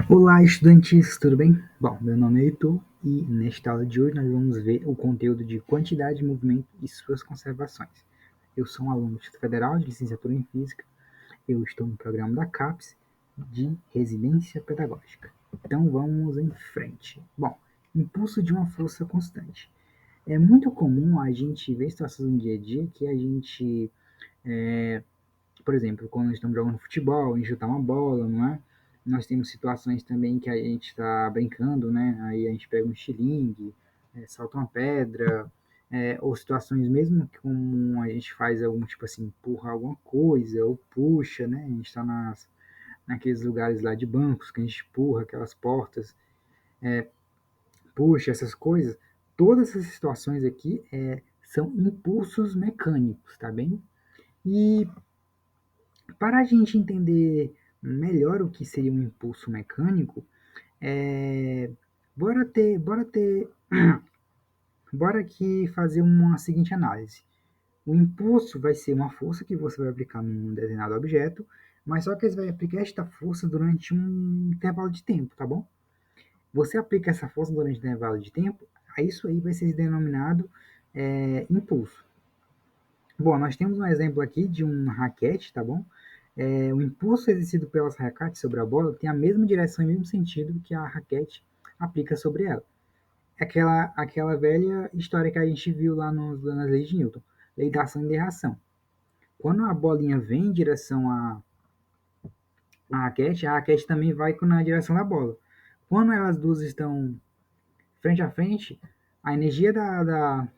Olá, estudantes, tudo bem? Bom, meu nome é Heitor e nesta aula de hoje nós vamos ver o conteúdo de quantidade de movimento e suas conservações. Eu sou um aluno do Instituto Federal de Licenciatura em Física, eu estou no programa da CAPES de Residência Pedagógica. Então vamos em frente. Bom, impulso de uma força constante. É muito comum a gente ver situações no dia a dia que a gente por exemplo, quando estamos jogando futebol, a gente chutar uma bola, não é? Nós temos situações também que a gente está brincando, né? Aí a gente pega um estilingue, salta uma pedra, ou situações mesmo que como a gente faz algum tipo assim, empurra alguma coisa, ou puxa, né? A gente está naqueles lugares lá de bancos que a gente empurra aquelas portas, puxa essas coisas. Todas essas situações aqui são impulsos mecânicos, tá bem? E para a gente entender melhor o que seria um impulso mecânico, é, bora ter, bora aqui fazer uma seguinte análise. O impulso vai ser uma força que você vai aplicar num determinado objeto, mas só que você vai aplicar esta força durante um intervalo de tempo, tá bom? Você aplica essa força durante um intervalo de tempo, isso aí vai ser denominado impulso. Bom, nós temos um exemplo aqui de um raquete, tá bom? O impulso exercido pelas raquetes sobre a bola tem a mesma direção e mesmo sentido que a raquete aplica sobre ela. Aquela velha história que a gente viu lá nas leis de Newton, lei da ação e da reação. Quando a bolinha vem em direção a raquete também vai na direção da bola. Quando elas duas estão frente a frente, a energia da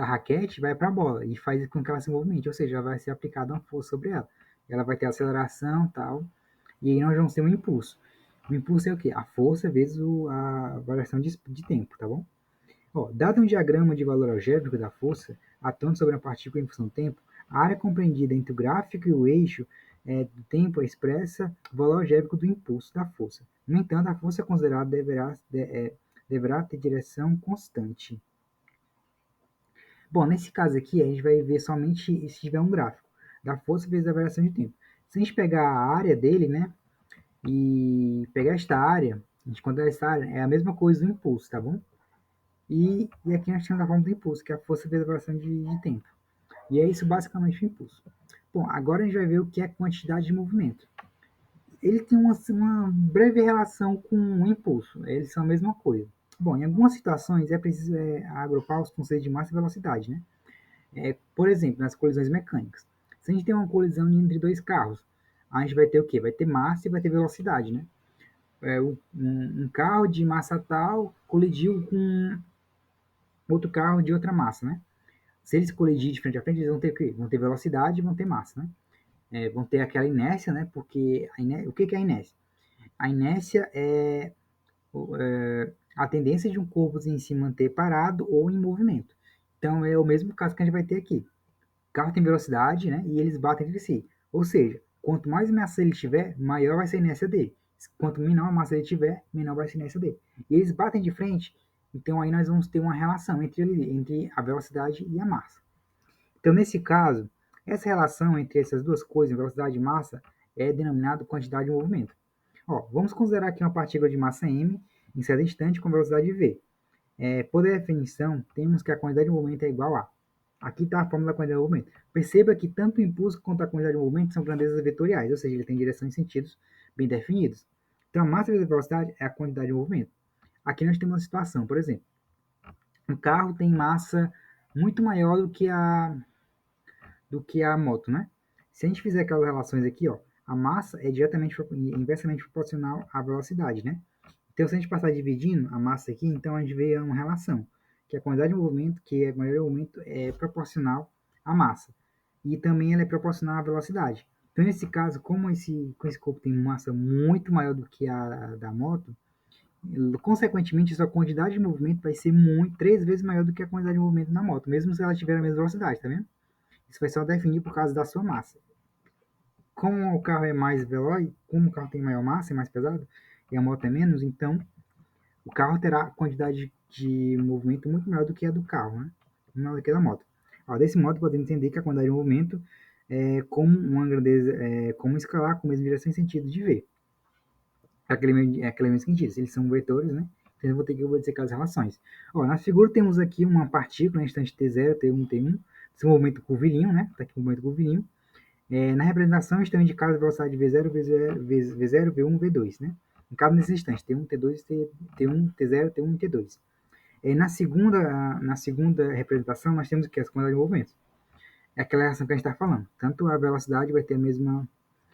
raquete vai para a bola e faz com que ela se movimente, ou seja, vai ser aplicada uma força sobre ela. Ela vai ter aceleração tal, e aí nós vamos ter um impulso. O impulso é o quê? A força vezes a variação de tempo, tá bom? Ó, dado um diagrama de valor algébrico da força atuando sobre a partícula em função do tempo, a área compreendida entre o gráfico e o eixo do tempo expressa o valor algébrico do impulso da força. No entanto, a força considerada deverá ter direção constante. Bom, nesse caso aqui, a gente vai ver somente se tiver um gráfico da força vezes a variação de tempo. Se a gente pegar a área dele, né, e pegar esta área, a gente encontrar essa área, é a mesma coisa do impulso, tá bom? E aqui nós temos a forma do impulso, que é a força vezes a variação de tempo. E é isso basicamente o impulso. Bom, agora a gente vai ver o que é quantidade de movimento. Ele tem uma breve relação com o impulso, eles são a mesma coisa. Bom, em algumas situações é preciso agrupar os conceitos de massa e velocidade, né? Por exemplo, nas colisões mecânicas. Se a gente tem uma colisão entre dois carros, a gente vai ter o quê? Vai ter massa e vai ter velocidade, né? Um carro de massa tal colidiu com outro carro de outra massa, né? Se eles colidirem de frente a frente, eles vão ter o quê? Vão ter velocidade e vão ter massa, né? Vão ter aquela inércia, né? Porque o que é a inércia? A inércia é a tendência de um corpo em se manter parado ou em movimento. Então é o mesmo caso que a gente vai ter aqui. O carro tem velocidade, né? E eles batem entre si. Ou seja, quanto mais massa ele tiver, maior vai ser a inércia dele. Quanto menor a massa ele tiver, menor vai ser a inércia dele. E eles batem de frente, então aí nós vamos ter uma relação entre a velocidade e a massa. Então, nesse caso, essa relação entre essas duas coisas, velocidade e massa, é denominada quantidade de movimento. Ó, vamos considerar aqui uma partícula de massa m em certo instante com velocidade v. Por definição, temos que a quantidade de movimento é igual a. Aqui está a fórmula da quantidade de movimento. Perceba que tanto o impulso quanto a quantidade de movimento são grandezas vetoriais, ou seja, ele tem direção e sentidos bem definidos. Então, a massa vezes a velocidade é a quantidade de movimento. Aqui nós temos uma situação, por exemplo, um carro tem massa muito maior do que a moto, né? Se a gente fizer aquelas relações aqui, ó, a massa é inversamente proporcional à velocidade, né? Então, se a gente passar dividindo a massa aqui, então a gente vê uma relação, que a quantidade de movimento, que é maior movimento, é proporcional à massa. E também ela é proporcional à velocidade. Então, nesse caso, como esse corpo tem massa muito maior do que a da moto, consequentemente, sua quantidade de movimento vai ser 3 vezes maior do que a quantidade de movimento na moto, mesmo se ela tiver a mesma velocidade, tá vendo? Isso vai só definir por causa da sua massa. Como o carro é mais veloz, como o carro tem maior massa, é mais pesado, e a moto é menos, então o carro terá quantidade de movimento muito maior do que a do carro, né? Maior do que a da moto. Desse modo, podemos entender que a quantidade de movimento é como uma grandeza, como escalar com a mesma direção e sentido de v. aquele mesmo que a gente disse, eles são vetores, né? Então eu vou ter que obedecer aquelas relações. Ó, na figura temos aqui uma partícula, instante T0, T1, T1, esse movimento curvilíneo, né? Tá aqui o movimento curvilíneo. Na representação estão indicadas a velocidade V0, V0, V1, V2, né? No caso, nesse instante, T1, T2, T1, T0, T1 e T2. Na segunda representação, nós temos o que? As quantidades de movimentos. É aquela relação que a gente está falando. Tanto a velocidade vai ter a mesma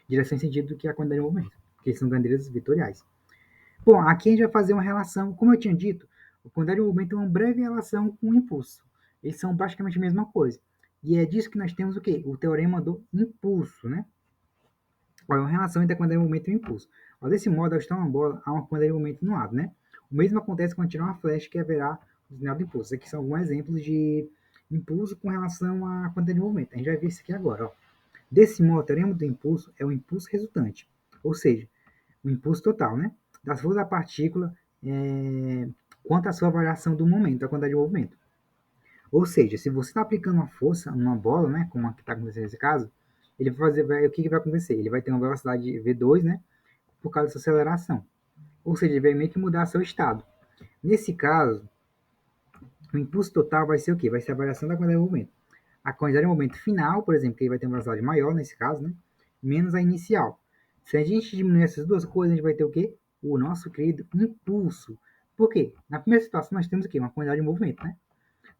direção e sentido do que a quantidade de movimento, porque são bandeiras vetoriais. Bom, aqui a gente vai fazer uma relação, como eu tinha dito, a quantidade de movimento é uma breve relação com o impulso. Eles são praticamente a mesma coisa. E é disso que nós temos o quê? O teorema do impulso, né? Olha, uma relação entre a quantidade de movimento e o impulso. Olha, desse modo, ao estar uma bola, há uma quantidade de movimento no lado, né? O mesmo acontece quando tirar uma flecha, que haverá o sinal do impulso. Aqui são alguns exemplos de impulso com relação à quantidade de movimento. A gente vai ver isso aqui agora. Ó. Desse modo, o teorema do impulso é o impulso resultante, ou seja, o impulso total, né? Das forças da partícula quanto à sua variação do momento, da quantidade de movimento. Ou seja, se você está aplicando uma força numa bola, né, como a que está acontecendo nesse caso, ele vai fazer, o que vai acontecer? Ele vai ter uma velocidade V2, né, por causa dessa aceleração. Ou seja, ele vai meio que mudar seu estado. Nesse caso, o impulso total vai ser o quê? Vai ser a variação da quantidade de movimento. A quantidade de movimento final, por exemplo, que ele vai ter uma velocidade maior nesse caso, né, menos a inicial. Se a gente diminuir essas duas coisas, a gente vai ter o quê? O nosso querido impulso. Por quê? Na primeira situação, nós temos o quê? Uma quantidade de movimento, né?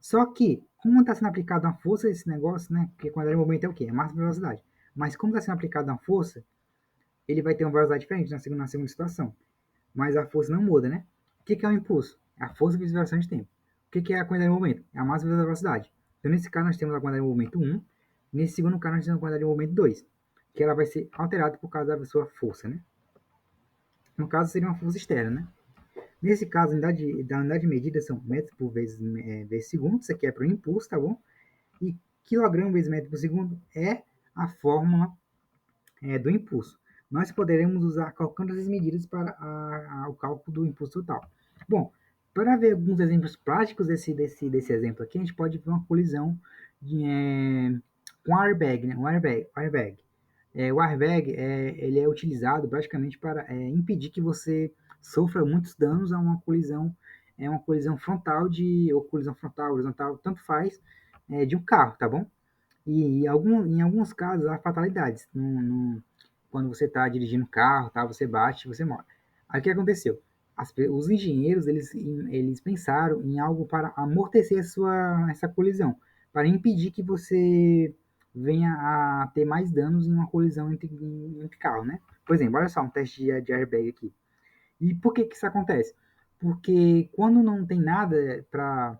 Só que, como está sendo aplicada uma força esse negócio, né? Porque quando é movimento é o quê? É máxima velocidade. Mas como está sendo aplicada uma força, ele vai ter uma velocidade diferente na segunda situação. Mas a força não muda, né? O que é o impulso? É a força vezes a velocidade de tempo. O que é a quantidade de movimento? É a máxima vezes a velocidade. Então, nesse caso, nós temos a quantidade de movimento 1. Nesse segundo caso, nós temos a quantidade de movimento 2. Que ela vai ser alterada por causa da sua força, né? No caso, seria uma força externa, né? Nesse caso, a unidade de medida são metros por vezes segundo. Isso aqui é para o impulso, tá bom? E quilograma vezes metro por segundo é a fórmula do impulso. Nós poderemos usar calculando essas medidas para o cálculo do impulso total. Bom, para ver alguns exemplos práticos desse exemplo aqui, a gente pode ver uma colisão com airbag, né? O airbag ele é utilizado praticamente para impedir que você sofra muitos danos a uma colisão, uma colisão frontal ou colisão frontal, horizontal, tanto faz, de um carro, tá bom? E em alguns casos há fatalidades. Quando você está dirigindo carro, tá, você bate, você morre. Aí o que aconteceu? Os engenheiros eles pensaram em algo para amortecer essa colisão, para impedir que você venha a ter mais danos em uma colisão entre carros, né? Por exemplo, olha só um teste de airbag aqui. E por que isso acontece? Porque quando não tem nada para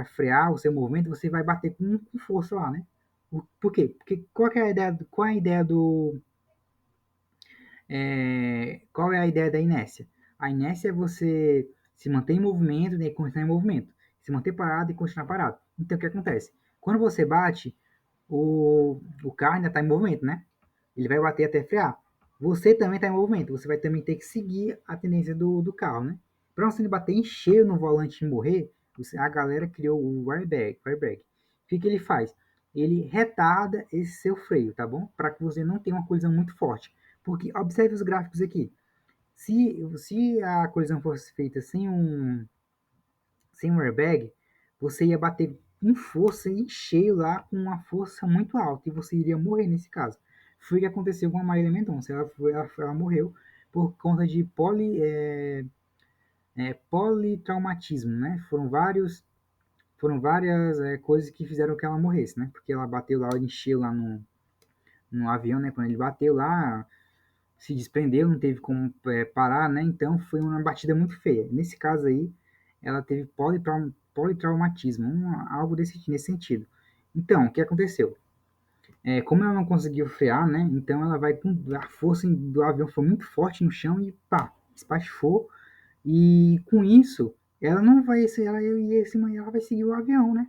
frear o seu movimento, você vai bater com força lá, né? Por quê? Porque qual é a ideia qual é a ideia da inércia? A inércia é você se manter em movimento e continuar em movimento. Se manter parado e continuar parado. Então, o que acontece? Quando você bate, o carro ainda está em movimento, né? Ele vai bater até frear. Você também está em movimento. Você vai também ter que seguir a tendência do carro, né? Para você bater em cheio no volante e morrer, a galera criou o airbag. O que ele faz? Ele retarda esse seu freio, tá bom? Para que você não tenha uma colisão muito forte. Porque observe os gráficos aqui. Se a colisão fosse feita sem um airbag, você ia bater com força e cheio lá, com uma força muito alta, e você iria morrer nesse caso. Foi o que aconteceu com a Marília Mendonça. Ela morreu por conta de politraumatismo, né? Foram várias coisas que fizeram que ela morresse, né? Porque ela bateu lá, encheu lá no avião, né? Quando ele bateu lá, se desprendeu, não teve como parar, né? Então foi uma batida muito feia. Nesse caso aí, ela teve politraumatismo, algo nesse sentido. Então, o que aconteceu? Como ela não conseguiu frear, né? Então ela vai com a força do avião foi muito forte no chão e pá, espatifou. E com isso, ela não vai ela vai seguir o avião, né?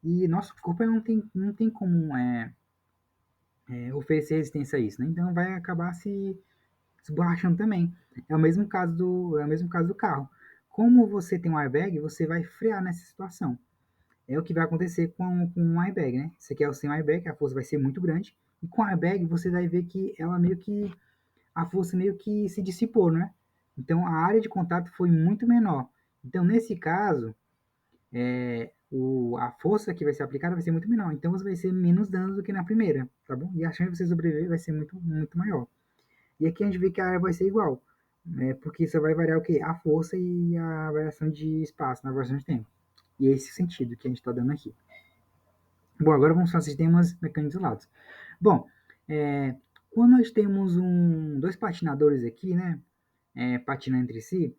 E nosso corpo não tem como oferecer resistência a isso, né? Então vai acabar se esborrachando também. É o mesmo caso do carro. Como você tem um airbag, você vai frear nessa situação. É o que vai acontecer com um airbag, né? Você quer sem um airbag, a força vai ser muito grande. E com o airbag, você vai ver que a força meio que se dissipou, né? Então, a área de contato foi muito menor. Então, nesse caso, a força que vai ser aplicada vai ser muito menor. Então, você vai ser menos danos do que na primeira, tá bom? E a chance de você sobreviver vai ser muito, muito maior. E aqui a gente vê que a área vai ser igual, né? Porque só vai variar o quê? A força e a variação de espaço na variação de tempo. E é esse sentido que a gente está dando aqui. Bom, agora vamos para sistemas mecânicos isolados. Bom, quando nós temos dois patinadores aqui, né, patinando entre si,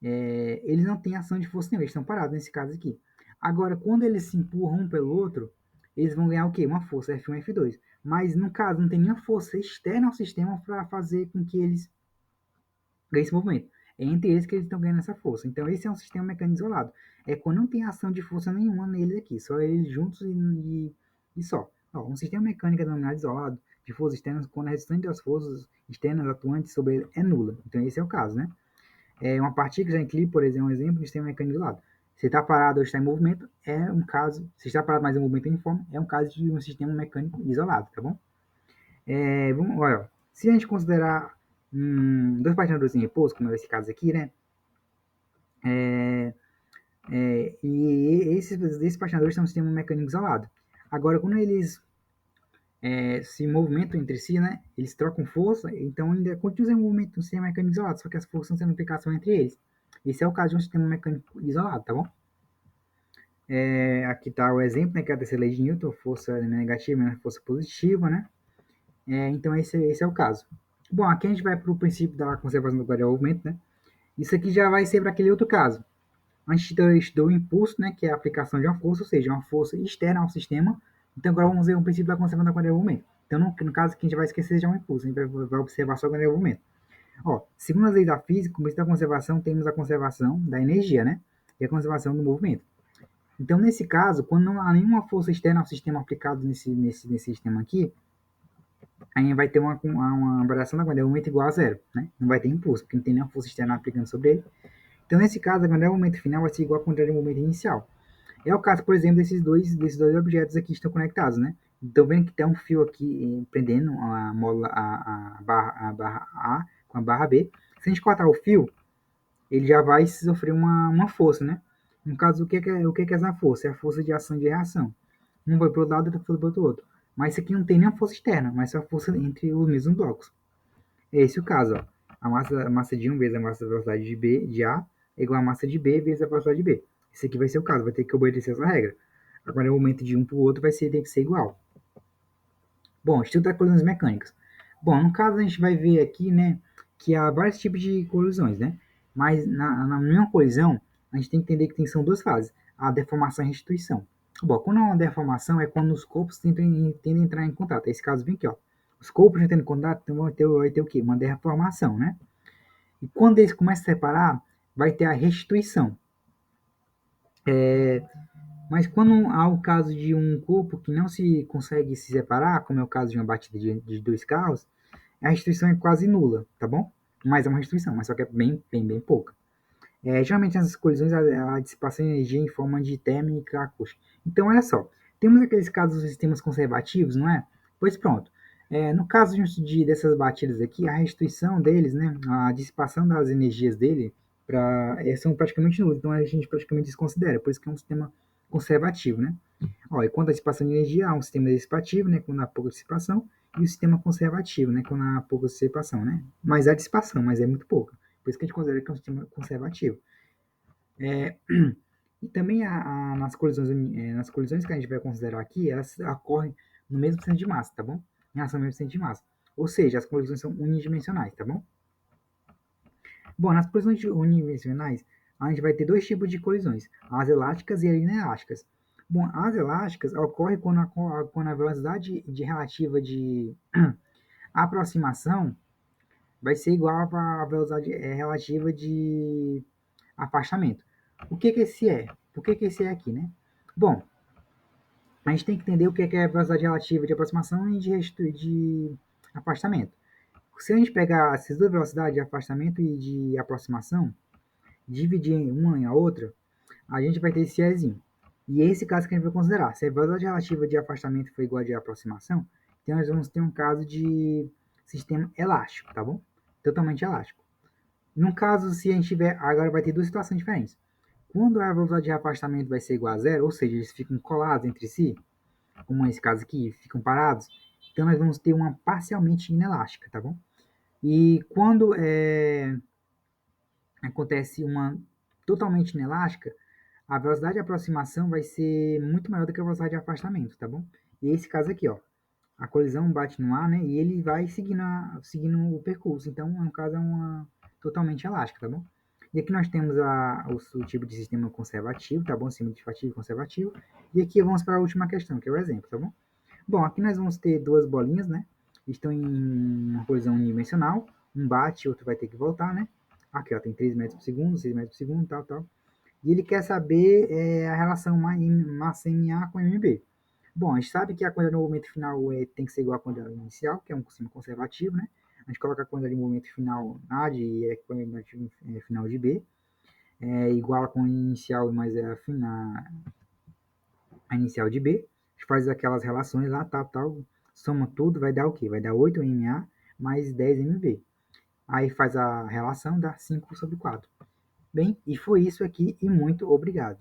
eles não têm ação de força nenhuma, eles estão parados nesse caso aqui. Agora, quando eles se empurram um pelo outro, eles vão ganhar o quê? Uma força F1 e F2. Mas, no caso, não tem nenhuma força externa ao sistema para fazer com que eles ganhem esse movimento. É entre eles que eles estão ganhando essa força. Então, esse é um sistema mecânico isolado. É quando não tem ação de força nenhuma neles aqui, só eles juntos e só. Ó, um sistema mecânico é denominado isolado de forças externas quando a restante das forças externas atuantes sobre ele é nula. Então, esse é o caso, né? Uma partícula em equilíbrio, por exemplo, é um exemplo de sistema mecânico isolado. Se está parado ou está em movimento, é um caso. Se está parado, mas em movimento uniforme, é um caso de um sistema mecânico isolado, tá bom? Olha, se a gente considerar dois patinadores em repouso, como é esse caso aqui, né? E esses patinadores são um sistema mecânico isolado. Agora, quando eles se movimentam entre si, né? Eles trocam força, então ainda continua em movimento um sistema mecânico isolado, só que as forças estão sendo aplicadas entre eles. Esse é o caso de um sistema mecânico isolado, tá bom? Aqui está o exemplo, né, que é a terceira lei de Newton, força negativa menos força positiva, né? Então esse é o caso. Bom, aqui a gente vai para o princípio da conservação do guarda movimento, né? Isso aqui já vai ser para aquele outro caso. A gente estudou o impulso, né, que é a aplicação de uma força, ou seja, uma força externa ao sistema. Então agora vamos ver o princípio da conservação do guarda movimento. Então no caso que a gente vai esquecer já é um impulso, a gente vai observar só o guarda movimento. Ó, segundo as leis da física, no princípio da conservação, temos a conservação da energia, né? E a conservação do movimento. Então, nesse caso, quando não há nenhuma força externa ao sistema aplicado nesse sistema aqui, a gente vai ter uma variação da quantidade de momento igual a zero, né? Não vai ter impulso, porque não tem nenhuma força externa aplicando sobre ele. Então, nesse caso, a quantidade de momento final vai ser igual à quantidade de momento inicial. É o caso, por exemplo, desses dois objetos aqui que estão conectados, né? Então, vendo que tem um fio aqui prendendo a mola, a barra A com a barra B. Se a gente cortar o fio, ele já vai sofrer uma força, né? No caso, o que é essa força? É a força de ação e de reação. Um vai para o lado, outro vai para o outro. Mas isso aqui não tem nenhuma força externa, mas só a força entre os mesmos blocos. É esse o caso, ó. A massa de 1 vezes a massa da velocidade de A é igual a massa de B vezes a velocidade de B. Esse aqui vai ser o caso, vai ter que obedecer essa regra. Agora, o momento de um para o outro ter que ser igual. Bom, estudo das colisões mecânicas. Bom, no caso a gente vai ver aqui, né, que há vários tipos de colisões, né? Mas na mesma colisão, a gente tem que entender que são duas fases, a deformação e a restituição. Bom, quando há uma deformação é quando os corpos tendem a entrar em contato. Esse caso vem aqui, ó. Os corpos entrando em contato, então vai ter o quê? Uma deformação, né? E quando eles começam a separar, vai ter a restituição. Mas quando há o caso de um corpo que não se consegue se separar, como é o caso de uma batida de dois carros, a restrição é quase nula, tá bom? Mas é uma restrição, mas só que é bem pouca. Geralmente nessas colisões a dissipação de energia em forma de térmica acústica. Então, olha só, temos aqueles casos dos sistemas conservativos, não é? Pois pronto. No caso dessas batidas aqui, a restrição deles, né, a dissipação das energias dele são praticamente nulas, então a gente praticamente desconsidera, por isso que é um sistema conservativo, né? Ó, e quanto à dissipação de energia, há um sistema dissipativo, né, quando há pouca dissipação, e o sistema conservativo, né, quando há pouca dissipação, né? Mas há dissipação, mas é muito pouca. Por isso que a gente considera que é um sistema conservativo. E também nas colisões que a gente vai considerar aqui, elas ocorrem no mesmo centro de massa, tá bom? Em relação ao mesmo centro de massa. Ou seja, as colisões são unidimensionais, tá bom? Bom, nas colisões unidimensionais, a gente vai ter dois tipos de colisões, as elásticas e as inelásticas. Bom, as elásticas ocorrem quando a velocidade relativa de aproximação vai ser igual à velocidade relativa de afastamento. O que esse é? Por que esse é aqui, né? Bom, a gente tem que entender o que é a velocidade relativa de aproximação e de afastamento. Se a gente pegar essas duas velocidades de afastamento e de aproximação, dividir uma em a outra, a gente vai ter esse Ezinho. E é esse caso que a gente vai considerar. Se a velocidade relativa de afastamento for igual a de aproximação, então nós vamos ter um caso de sistema elástico, tá bom? Totalmente elástico. No caso, se a gente tiver, agora vai ter duas situações diferentes. Quando a velocidade de afastamento vai ser igual a zero, ou seja, eles ficam colados entre si, como nesse caso aqui, ficam parados, então nós vamos ter uma parcialmente inelástica, tá bom? E quando acontece uma totalmente inelástica, a velocidade de aproximação vai ser muito maior do que a velocidade de afastamento, tá bom? E esse caso aqui, ó, a colisão bate no ar, né? E ele vai seguindo o percurso. Então, no caso, é uma totalmente elástica, tá bom? E aqui nós temos o tipo de sistema conservativo, tá bom? Significativo e conservativo. E aqui vamos para a última questão, que é o exemplo, tá bom? Bom, aqui nós vamos ter duas bolinhas, né? Estão em uma colisão unidimensional. Um bate, outro vai ter que voltar, né? Aqui, ó, tem 3 metros por segundo, 6 metros por segundo, tal, tal. E ele quer saber a relação massa MA com MB. Bom, a gente sabe que a quantidade de movimento final tem que ser igual à quantidade inicial, que é um sistema conservativo, né? A gente coloca a quantidade de movimento final A de a quantidade final de B, igual a quantidade inicial mais a inicial de B. A gente faz aquelas relações lá, tal, tal, soma tudo, vai dar o quê? Vai dar 8 MA mais 10 MB. Aí faz a relação, dá 5/4. Bem, e foi isso aqui e muito obrigado.